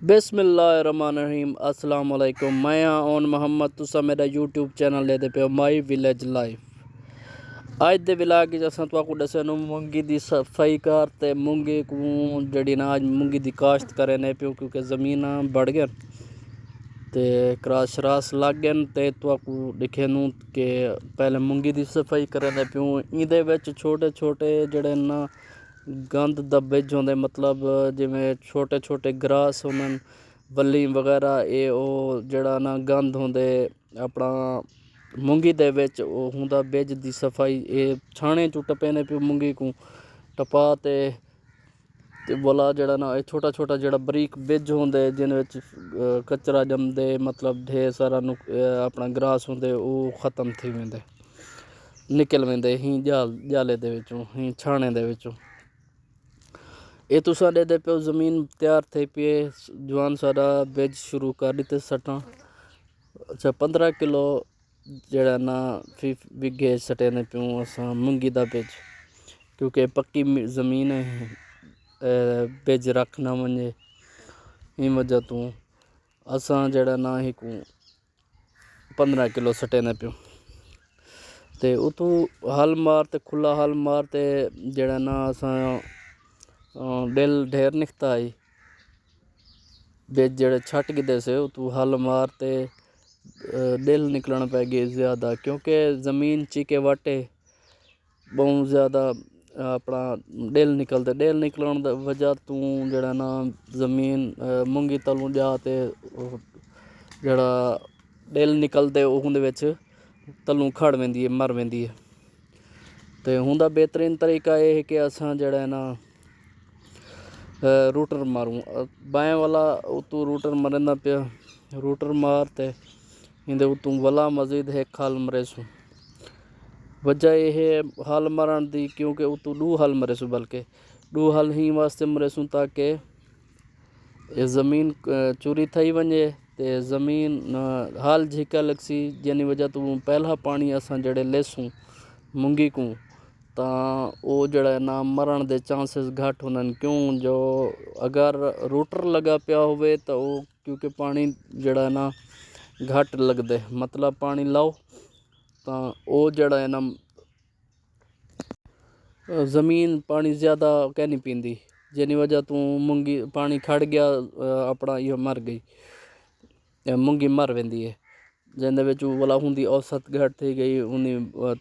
बिस्मिल्लाहिर्रहमानिर्रहीम अस्सलाम वालेकुम। मैं हाँ ओन मोहम्मद, तुसा मेरा यूट्यूब चैनल लेते पे माई विलेज लाइफ। अज दे विलाग असां तुहानू दस्सने मूंगी दी सफाई कर ते मूंगी को जड़ी ना अज मूंगी दी काश्त करे पियो, क्योंकि ज़मीन बढ़ गए ते क्रास शरास लग गए ते तुहानू दिखे नू कि पहले मूंगी दी सफाई करे पियो। इहदे विच छोटे छोटे जड़े ना गंद दा बिज होंदे, मतलब जिवें छोटे छोटे ग्रास होंदे बल्ली वगैरह, ये जड़ा ना गंद होंदे अपना मूंगी दे विच हुंदा बिज दी सफाई। ये छाणे चू टपे ने पियो मूंगी को टपा ते बोला जड़ा ना छोटा छोटा जड़ा बरीक बिज होंदे जिन विच कचरा जमदे, मतलब ढेर सारा अपना ग्रास होंदे वो ख़त्म थी वेंदे, निकल वेंदे ही जाले दे विचों, ही छाणे दे विचों। ये तुसा दे पियो ज़मीन तैयार थी पी जवान सारा बिज शुरू कर दिते सटा। अच्छा 15 किलो जड़ा ना फी बिघे सटे ने पियो असा मूंगी दा बिज, क्योंकि पक्की ज़मीन है बिज रखना वने इन वजह तो असा जड़ा ना ही को 15 किलो सटे ने पियो। ते उतू हल मार ते खुला हल मार ते जड़ा ना असा दिल ढेर निकता आई बिज जड़े छट गए से तू हल मार ते दिल निकलना पै गए ज़्यादा, क्योंकि ज़मीन चीके वाटे बहुत ज़्यादा अपना दिल निकलन दी वजह तू जड़ा ना ज़मीन मूंगी तलों जा ते जड़ा दिल निकलते उहदे विच तलों खड़ वेंदी है, मर वेंदी है। तो हुंदा बेहतरीन तरीका यह है कि असां जड़ा ना रूटर मारूँ बाएं वाला उतू रूटर मरना पिया, रूटर मार ते इंदे उतू वाला मजीद है हल मरेसू। वजह यह है हल मरण दी, क्योंकि उतू 2 हल मरेसू, बल्कि 2 हल ही वास्ते मरेसू ताकि ये ज़मीन चूरी थी वने ते ज़मीन हल झिका लगसी, जिनी वजह तो पहला पानी असां जड़े लेसूँ मूंगी को ਤਾਂ ਉਹ ਜਿਹੜਾ ਨਾ ਮਰਨ ਦੇ ਚਾਂਸਸ ਘੱਟ ਹੁੰਦੇ। ਕਿਉਂ ਜੋ ਅਗਰ ਰੂਟਰ ਲੱਗਾ ਪਿਆ ਹੋਵੇ ਤਾਂ ਉਹ ਕਿਉਂਕਿ ਪਾਣੀ ਜਿਹੜਾ ਨਾ ਘੱਟ ਲੱਗਦਾ, ਮਤਲਬ ਪਾਣੀ ਲਾਓ ਤਾਂ ਉਹ ਜਿਹੜਾ ਹੈ ਨਾ ਜ਼ਮੀਨ ਪਾਣੀ ਜ਼ਿਆਦਾ ਕਹਿ ਨਹੀਂ ਪੀਂਦੀ, ਜਿਹਦੀ ਵਜ੍ਹਾ ਤੋਂ ਮੂੰਗੀ ਪਾਣੀ ਖੜ ਗਿਆ ਆਪਣਾ ਇਹ ਮਰ ਗਈ, ਮੂੰਗੀ ਮਰ वेंदी है। जिंदे विच वला हुंदी औसत घट थी गई, उन्नी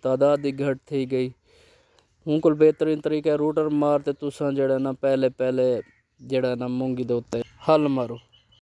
तादाद ही घट थी गई। हूँ कोल बेहतरीन तरीका रूटर मार ते तुसां जड़ा ना पहले जड़ा ना मूंगी दे उत्ते हल मारो।